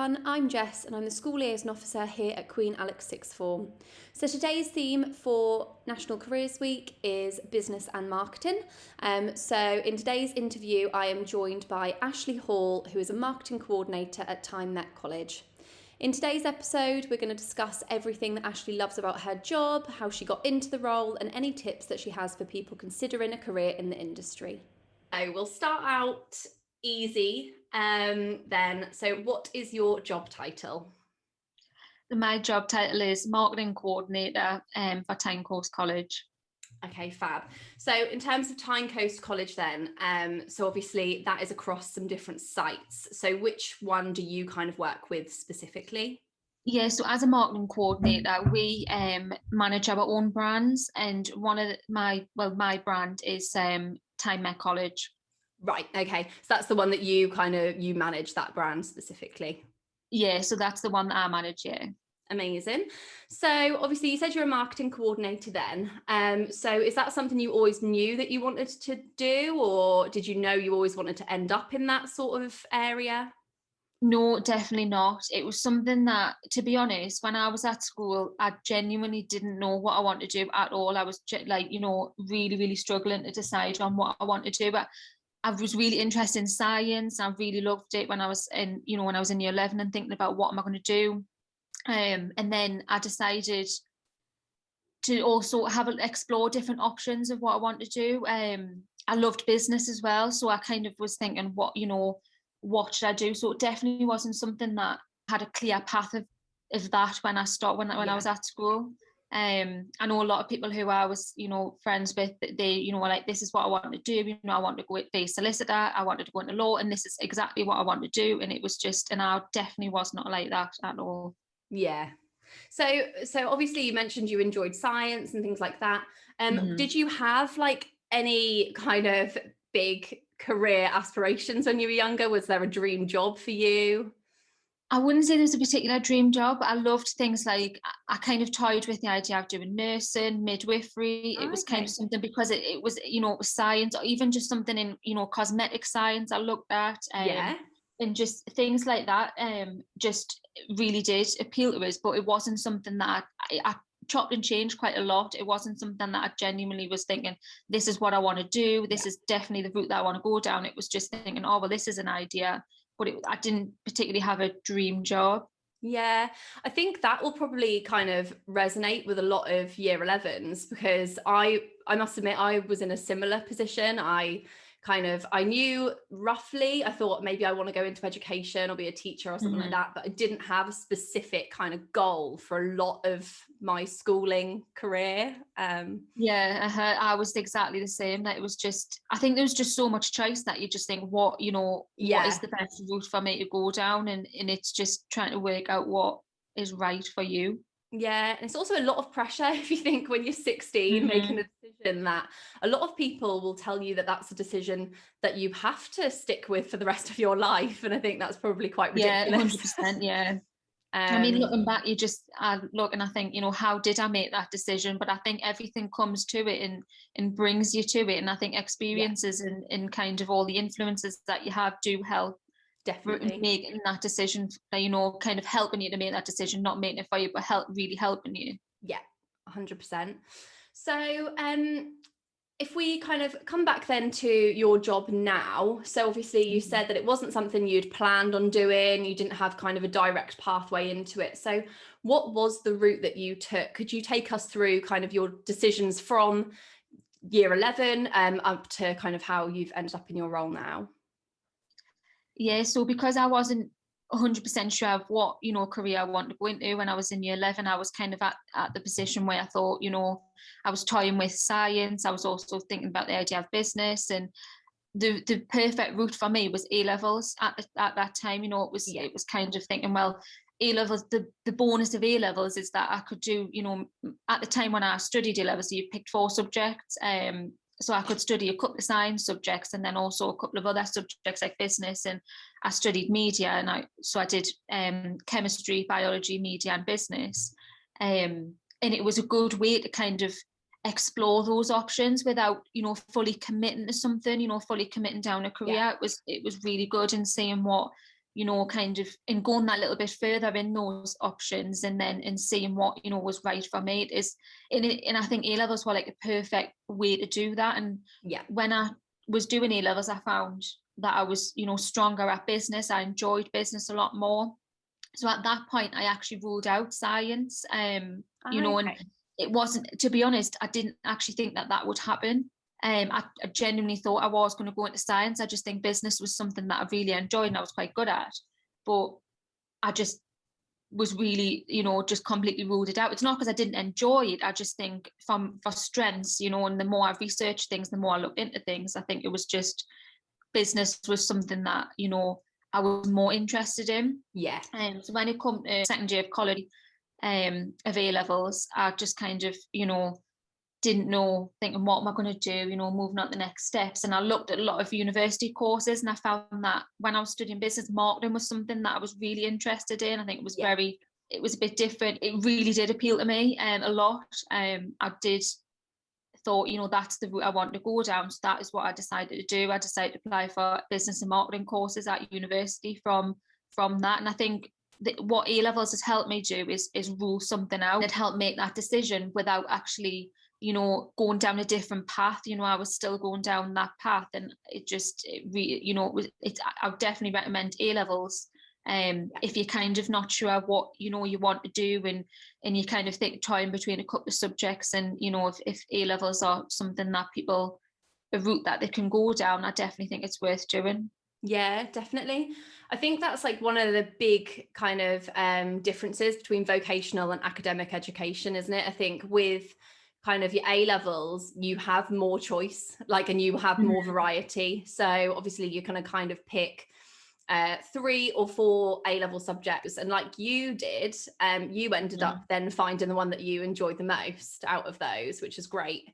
everyone, I'm Jess and I'm the School Liaison Officer here at Queen Alex Sixth Form. So today's theme for National Careers Week is business and marketing. So in today's interview I am joined by Ashley Hall, who is a marketing coordinator at TyneMet College. In today's episode we're going to discuss everything that Ashley loves about her job, how she got into the role and any tips that she has for people considering a career in the industry. So we'll start out easy then. So what is your job title? My job title is marketing coordinator for TyneMet College. Okay, fab. So in terms of Tyne Coast College then, so obviously that is across some different sites. So which one do you kind of work with specifically? Yeah, so as a marketing coordinator, we manage our own brands, and one of my brand is TyneMet College. Right, okay. So that's the one that you manage, that brand specifically. Yeah, so that's the one that I manage, yeah. Amazing. So obviously you said you're a marketing coordinator then. So is that something you always knew that you wanted to do, or did you know you always wanted to end up in that sort of area? No, definitely not. It was something that, to be honest, when I was at school, I genuinely didn't know what I wanted to do at all. I was really, really struggling to decide on what I wanted to do. But I was really interested in science. I really loved it when I was in year 11 and thinking about what am I going to do. And then I decided to also explore different options of what I want to do. I loved business as well, so I kind of was thinking, what should I do? So it definitely wasn't something that had a clear path of that when I was at school. I know a lot of people who I was, friends with, they, were like, this is what I want to do. I want to be a solicitor. I wanted to go into law, and this is exactly what I want to do. And it was and I definitely was not like that at all. Yeah. So obviously you mentioned you enjoyed science and things like that. Did you have like any kind of big career aspirations when you were younger? Was there a dream job for you? I wouldn't say there's a particular dream job, but I loved things like I kind of toyed with the idea of doing nursing, midwifery. It was kind of something because it was, it was science, or even just something in, cosmetic science I looked at. Yeah. And just things like that just really did appeal to us, but it wasn't something that I chopped and changed quite a lot. It wasn't something that I genuinely was thinking, this is what I want to do. This is definitely the route that I want to go down. It was just thinking, oh, well, this is an idea, but I didn't particularly have a dream job. Yeah, I think that will probably kind of resonate with a lot of year 11s, because I must admit I was in a similar position. I knew roughly, I thought maybe I want to go into education or be a teacher or something like that, but I didn't have a specific kind of goal for a lot of my schooling career. I was exactly the same. That it was just, I think there was just so much choice that you just think, what is the best route for me to go down, and it's just trying to work out what is right for you. Yeah, and it's also a lot of pressure if you think when you're 16 making a decision that a lot of people will tell you that that's a decision that you have to stick with for the rest of your life, and I think that's probably quite ridiculous. 100%, yeah. I mean, looking back, I look and I think, how did I make that decision? But I think everything comes to it and brings you to it. And I think experiences and kind of all the influences that you have do help. Definitely making that decision, kind of helping you to make that decision, not making it for you, but really helping you. Yeah, 100%. So if we kind of come back then to your job now, so obviously you said that it wasn't something you'd planned on doing, you didn't have kind of a direct pathway into it. So what was the route that you took? Could you take us through kind of your decisions from year 11 up to kind of how you've ended up in your role now? Yeah, so because I wasn't 100% sure of what, career I wanted to go into when I was in year 11, I was kind of at the position where I thought, I was toying with science. I was also thinking about the idea of business, and the perfect route for me was A-levels at that time. It was kind of thinking, well, A-levels, the bonus of A-levels is that I could do, at the time when I studied A-levels, so you picked 4 subjects. So I could study a couple of science subjects and then also a couple of other subjects like business, and I studied media, and I did chemistry, biology, media and business, and it was a good way to kind of explore those options without fully committing to something, fully committing down a career. It was really good in seeing what you know, kind of in going that little bit further in those options, and then in seeing what, you know, was right for me. It is, and I think A levels were like a perfect way to do that. And Yeah. when I was doing A levels, I found that I was, you know, stronger at business. I enjoyed business a lot more. So at that point, I actually ruled out science. You know, and it wasn't, to be honest, I didn't actually think that that would happen. I genuinely thought I was going to go into science. I just think business was something that I really enjoyed and I was quite good at. But I just was really, you know, just completely ruled it out. It's not because I didn't enjoy it. I just think for strengths, you know, and the more I researched things, the more I looked into things, I think it was just business was something that, you know, I was more interested in. Yeah. So when it come to second year of college, of A levels, I just kind of, you know, didn't know, thinking, what am I going to do, you know, moving on to the next steps. And I looked at a lot of university courses, and I found that when I was studying business, marketing was something that I was really interested in. I think it was it was a bit different. It really did appeal to me a lot. I did thought, you know, that's the route I want to go down. So that is what I decided to do. I decided to apply for business and marketing courses at university from that. And I think what A levels has helped me do is rule something out. It helped make that decision without actually, you know, going down a different path. You know, I was still going down that path, and you know, I would definitely recommend A levels. If you're kind of not sure what, you know, you want to do, and you kind of think trying between a couple of subjects, and, you know, if A levels are something that people, a route that they can go down, I definitely think it's worth doing. Yeah, definitely. I think that's like one of the big kind of differences between vocational and academic education, isn't it? I think with kind of your A levels, you have more choice, like, and you have more variety. So obviously you can kind of pick 3 or 4 A-level subjects, and like you did, you ended up then finding the one that you enjoyed the most out of those, which is great.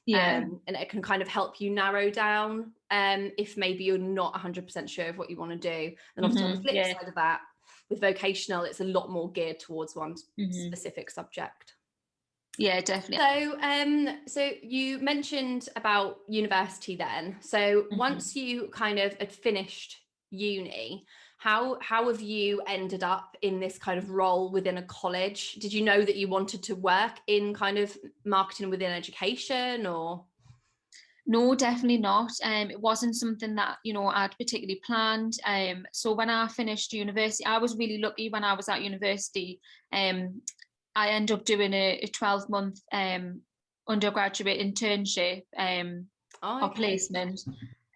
And it can kind of help you narrow down if maybe you're not 100% sure of what you want to do. And obviously on the flip side of that, with vocational, it's a lot more geared towards one specific subject. Yeah, definitely. So you mentioned about university then. So once you kind of had finished uni, how have you ended up in this kind of role within a college? Did you know that you wanted to work in kind of marketing within education, or? No, definitely not. It wasn't something that, you know, I'd particularly planned. So when I finished university, I was really lucky. When I was at university, I ended up doing a 12-month undergraduate internship or placement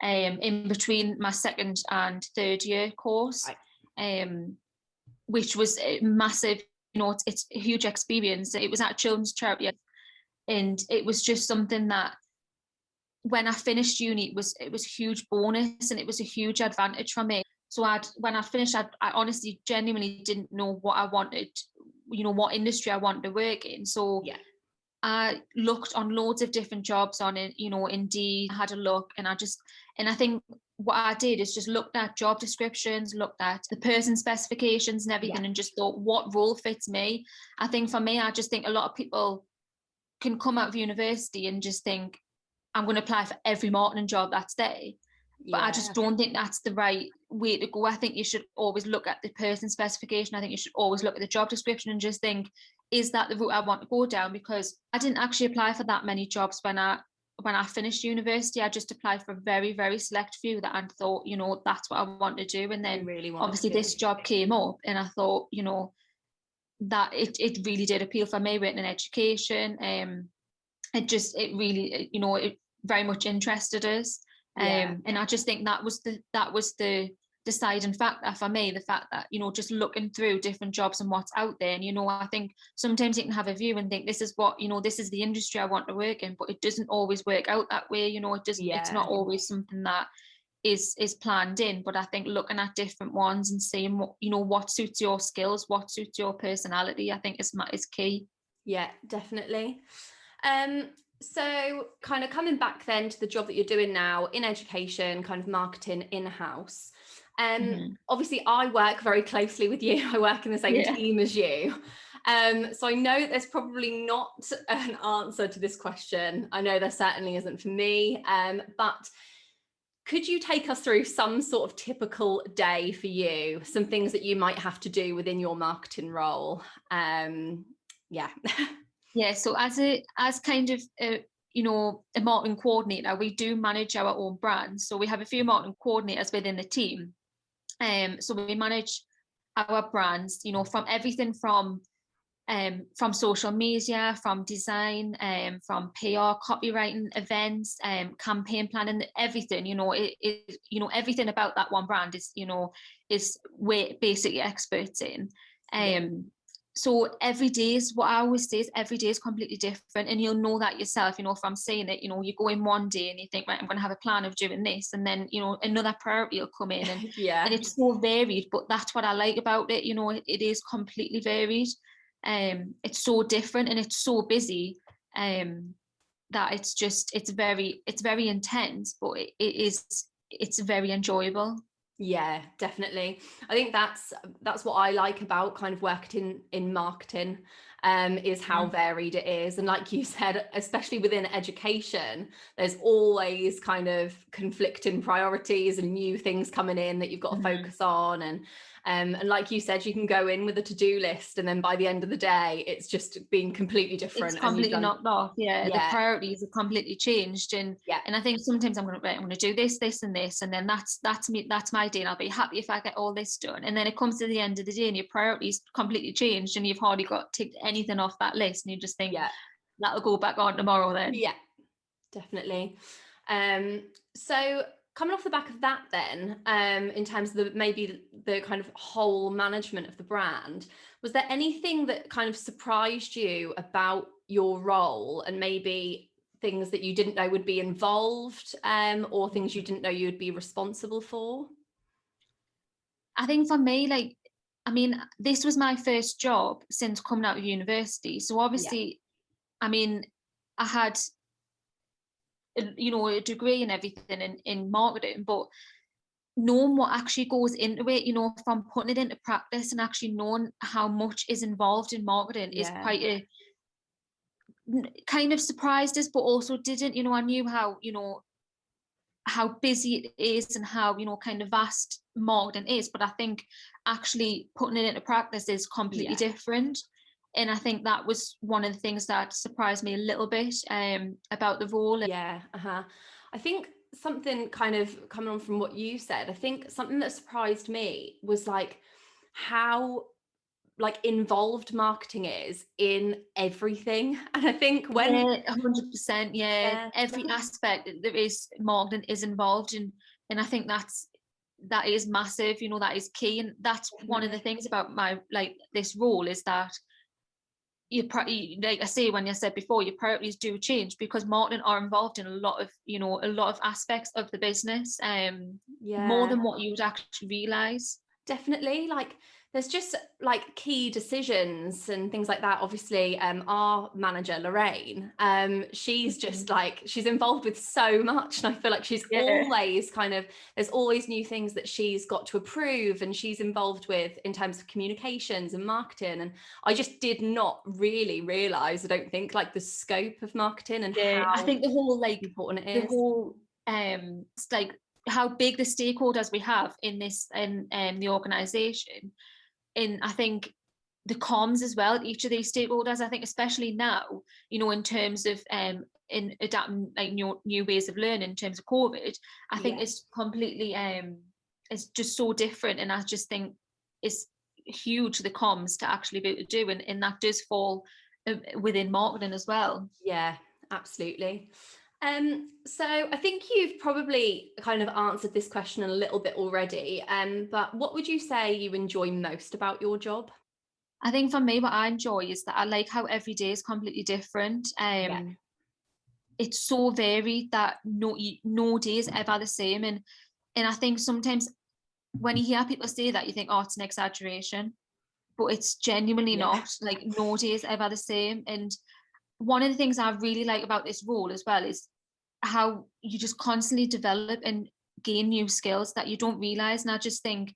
in between my second and third year course, which was a massive, you know, it's a huge experience. It was at children's charity, and it was just something that when I finished uni, it was a huge bonus, and it was a huge advantage for me. So when I finished, I honestly genuinely didn't know what I wanted, you know, what industry I wanted to work in. So I looked on loads of different jobs on it, you know, Indeed, had a look, and I think what I did is just looked at job descriptions, looked at the person specifications and everything, and just thought, what role fits me? I think for me, I just think a lot of people can come out of university and just think, I'm going to apply for every marketing job that's there. But I just don't think that's the right way to go. I think you should always look at the person specification. I think you should always look at the job description and just think, is that the route I want to go down? Because I didn't actually apply for that many jobs when I finished university. I just applied for a very, very select few that I thought, you know, that's what I want to do. And then obviously this job came up, and I thought, you know, that it really did appeal for me, written in education. It really, you know, it very much interested us. And I just think that was the deciding factor for me, the fact that, you know, just looking through different jobs and what's out there. And, you know, I think sometimes you can have a view and think, this is what, you know, this is the industry I want to work in, but it doesn't always work out that way. You know, it's not always something that is planned in. But I think looking at different ones and seeing what, you know, what suits your skills, what suits your personality, I think is key. Yeah, definitely. So kind of coming back then to the job that you're doing now in education, kind of marketing in-house. Obviously I work very closely with you. I work in the same team as you. So I know there's probably not an answer to this question. I know there certainly isn't for me. But could you take us through some sort of typical day for you? Some things that you might have to do within your marketing role? Yeah. Yeah, so as kind of a marketing coordinator, we do manage our own brand. So we have a few marketing coordinators within the team. So we manage our brands, from everything from social media, from design, from PR, copywriting, events, campaign planning, everything. Everything about that one brand is we're basically experts in. So every day is, what I always say is, every day is completely different, and you'll know that yourself. If I'm saying it, you go in one day and you think, right, I'm going to have a plan of doing this, and then another priority will come in, and and it's so varied. But that's what I like about it. It is completely varied. It's so different and it's so busy. That it's very intense, but it's very enjoyable. Yeah, definitely. I think that's what I like about kind of working in marketing, is how varied it is. And like you said, especially within education, there's always kind of conflicting priorities and new things coming in that you've got to focus on. And like you said, you can go in with a to-do list, and then by the end of the day, it's just been completely different. It's completely knocked off. Yeah, the priorities are completely changed, and I think sometimes I'm going to do this, and this, and then that's me. That's my day, and I'll be happy if I get all this done. And then it comes to the end of the day, and your priorities completely changed, and you've hardly got ticked anything off that list, and you just think, that'll go back on tomorrow then. Yeah, definitely. So coming off the back of that then, in terms of maybe the kind of whole management of the brand, was there anything that kind of surprised you about your role, and maybe things that you didn't know would be involved, or things you didn't know you would be responsible for? I think for me, this was my first job since coming out of university. So obviously, I had a degree and everything in marketing, but knowing what actually goes into it, from putting it into practice and actually knowing how much is involved in marketing is quite a kind of surprised us, but also didn't. I knew how busy it is and how kind of vast marketing is, but I think actually putting it into practice is completely different. And I think that was one of the things that surprised me a little bit about the role. I think something kind of coming on from what you said, I think something that surprised me was how involved marketing is in everything. And I think when 100%, every aspect there is, marketing is involved in, and I think that is massive. That is key, and that's one of the things about my this role is that like I say, when you said before, your priorities do change because marketing are involved in a lot of aspects of the business, more than what you would actually realize. Definitely. There's just key decisions and things like that. Obviously, our manager Lorraine, she's just she's involved with so much, and I feel like she's always there's always new things that she's got to approve, and she's involved with in terms of communications and marketing. And I just did not really realize, I don't think, the scope of marketing and how I think the whole important it is. The whole how big the stakeholders we have in this and the organization. And I think the comms as well, each of these stakeholders, I think especially now, in terms of in adapting new ways of learning in terms of COVID, I think it's completely it's just so different. And I just think it's huge, the comms to actually be able to do, and that does fall within marketing as well. Yeah, absolutely. So I think you've probably kind of answered this question a little bit already, but what would you say you enjoy most about your job? I think for me, what I enjoy is that I like how every day is completely different. It's so varied that no day is ever the same. And I think sometimes when you hear people say that, you think, oh, it's an exaggeration, but it's genuinely not. No day is ever the same. And one of the things I really like about this role as well is how you just constantly develop and gain new skills that you don't realize. And I just think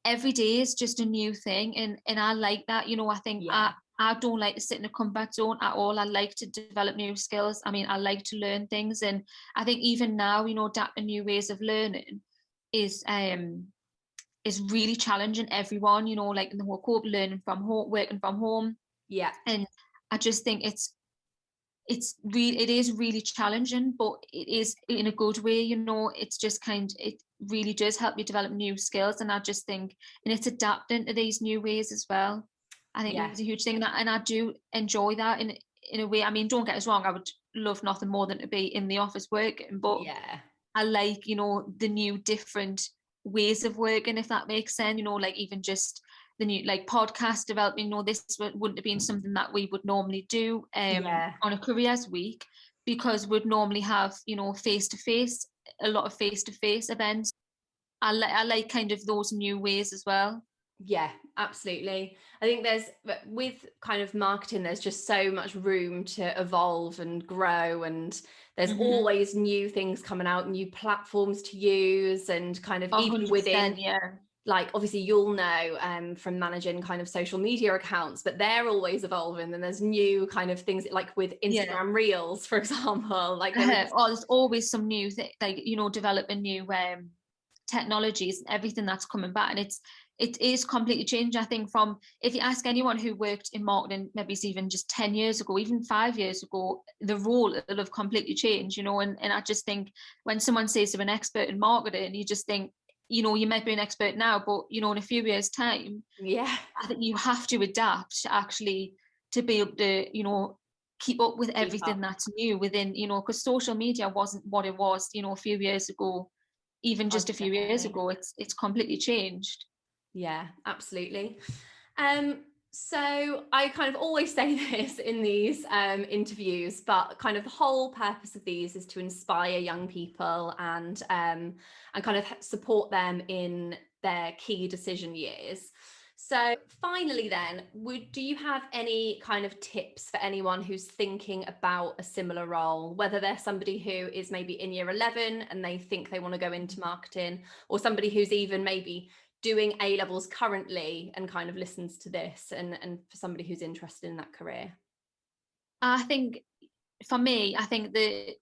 every day is just a new thing, and I like that. I think I I don't like to sit in a comfort zone at all. I like to develop new skills. I mean, I like to learn things. And I think even now, adapting new ways of learning is really challenging everyone, like in the whole COVID, learning from home, working from home. Yeah. And I just think it is really challenging, but it is in a good way. It's just it really does help you develop new skills. And I just think, and it's adapting to these new ways as well. I think Yeah. it's a huge thing, and I do enjoy that in a way. I mean, don't get us wrong, I would love nothing more than to be in the office working, but Yeah. I like, the new different ways of working, if that makes sense, like even just the new like podcast development, this wouldn't have been something that we would normally do Yeah. on a careers week, because we'd normally have, face to face, a lot of face to face events. I like kind of those new ways as well. Yeah, absolutely. I think there's, with kind of marketing, there's just so much room to evolve and grow, and there's Mm-hmm. always new things coming out, new platforms to use, and kind of even 100%, within, yeah. like, obviously you'll know from managing kind of social media accounts, but they're always evolving, and there's new kind of things like with Yeah. Instagram Reels, for example, like there is. Oh, there's always some new thing, like, developing new technologies and everything that's coming back. And it is completely changed. I think, from, if you ask anyone who worked in marketing, maybe it's even just 10 years ago, even 5 years ago, the role will have completely changed, and I just think when someone says they're an expert in marketing, you just think, you might be an expert now, but in a few years time, Yeah, I think you have to adapt to actually to be able to, keep up with keep everything up. that's new within, because social media wasn't what it was, a few years ago. Even Oh, just a few years definitely. ago, it's completely changed. Yeah, absolutely. Um, so I kind of always say this in these interviews, but kind of the whole purpose of these is to inspire young people and kind of support them in their key decision years. So finally then, do you have any kind of tips for anyone who's thinking about a similar role, whether they're somebody who is maybe in year 11 and they think they want to go into marketing, or somebody who's even maybe doing A levels currently and kind of listens to this, and for somebody who's interested in that career? I think, for me, I think the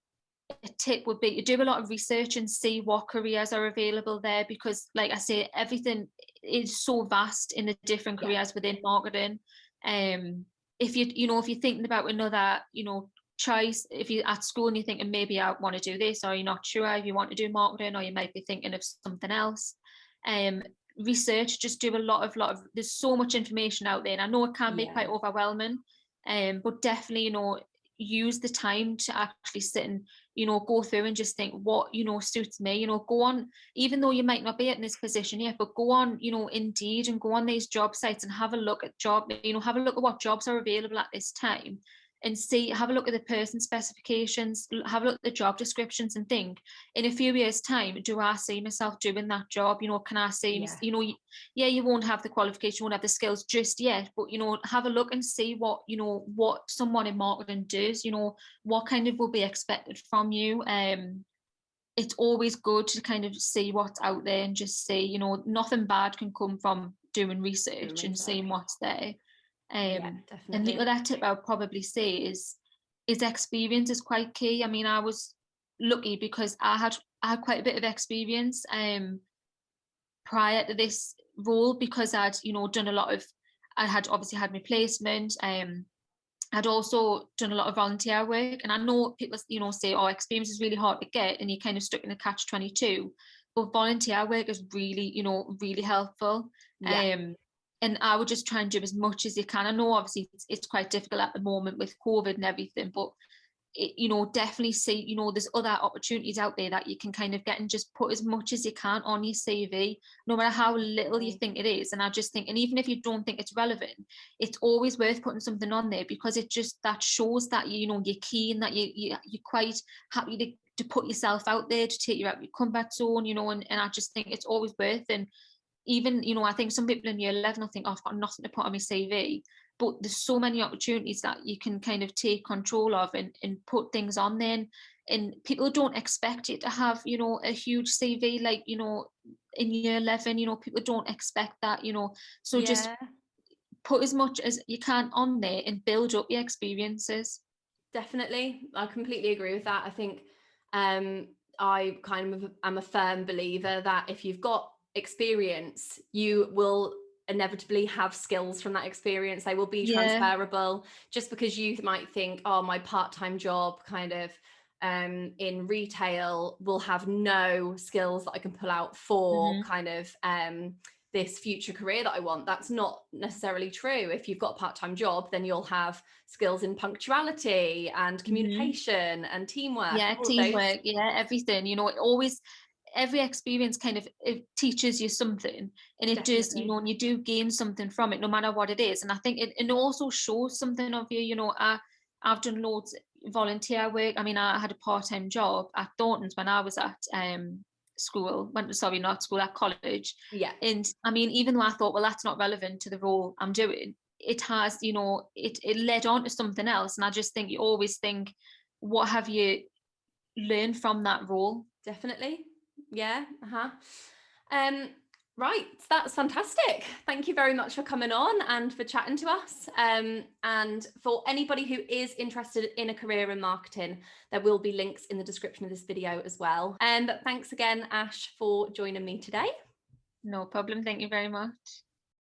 a tip would be to do a lot of research and see what careers are available there, because, like I say, everything is so vast in the different Yeah. careers within marketing. If if you're thinking about another, choice, if you're at school and you're thinking, maybe I want to do this, or you're not sure if you want to do marketing, or you might be thinking of something else, um research, just do a lot of there's so much information out there, and I know it can be Yeah. quite overwhelming, but definitely, use the time to actually sit and, go through and just think what, suits me, go on, even though you might not be in this position yet, but go on, Indeed, and go on these job sites and have a look at have a look at what jobs are available at this time, and have a look at the person specifications, have a look at the job descriptions, and think, in a few years time, do I see myself doing that job? Can I see, Yeah. yeah, you won't have the qualification, you won't have the skills just yet, but, have a look and see what, what someone in marketing does, what kind of will be expected from you. It's always good to kind of see what's out there and just see, nothing bad can come from doing Doing research and seeing research. what's there. Yeah, And the definitely. other tip I would probably say is experience is quite key. I mean, I was lucky because I had quite a bit of experience prior to this role, because I'd, done a lot of, I had obviously had my placement. I'd also done a lot of volunteer work, and I know people, say, "Oh, experience is really hard to get," and you're kind of stuck in a catch-22. But volunteer work is really, really helpful. Yeah. Um, and I would just try and do as much as you can. I know obviously it's quite difficult at the moment with COVID and everything, but definitely see, there's other opportunities out there that you can kind of get, and just put as much as you can on your CV, no matter how little you Definitely. think it is. And I just think, and even if you don't think it's relevant, it's always worth putting something on there, because it just, that shows that you're keen, that you're quite happy to put yourself out there, to take you out of your comfort zone, and I just think it's always worth. And even, I think some people in year 11 will think, oh, I've got nothing to put on my CV. But there's so many opportunities that you can kind of take control of, and put things on there. And people don't expect you to have, a huge CV, like, in year 11, people don't expect that, so just Yeah. put as much as you can on there and build up your experiences. Definitely. I completely agree with that. I think I kind of am a firm believer that if you've got experience, you will inevitably have skills from that experience. They will be Yeah. transferable. Just because you might think, oh, my part-time job kind of in retail will have no skills that I can pull out for Mm-hmm. kind of this future career that I want. That's not necessarily true. If you've got a part-time job, then you'll have skills in punctuality and Mm-hmm. communication and teamwork, Yeah, all of those. teamwork, yeah, everything. It always, every experience kind of, it teaches you something, and it does, Definitely. and you do gain something from it, no matter what it is. And I think it also shows something of you. I've done loads of volunteer work. I mean, I had a part-time job at Thornton's when I was at school. Sorry, not school, at college. Yeah, And I mean, even though I thought, well, that's not relevant to the role I'm doing, it has, it led on to something else. And I just think you always think, what have you learn from that role? definitely. Yeah. Um, right. That's fantastic. Thank you very much for coming on and for chatting to us. And for anybody who is interested in a career in marketing, there will be links in the description of this video as well. But thanks again, Ash, for joining me today. No problem. Thank you very much.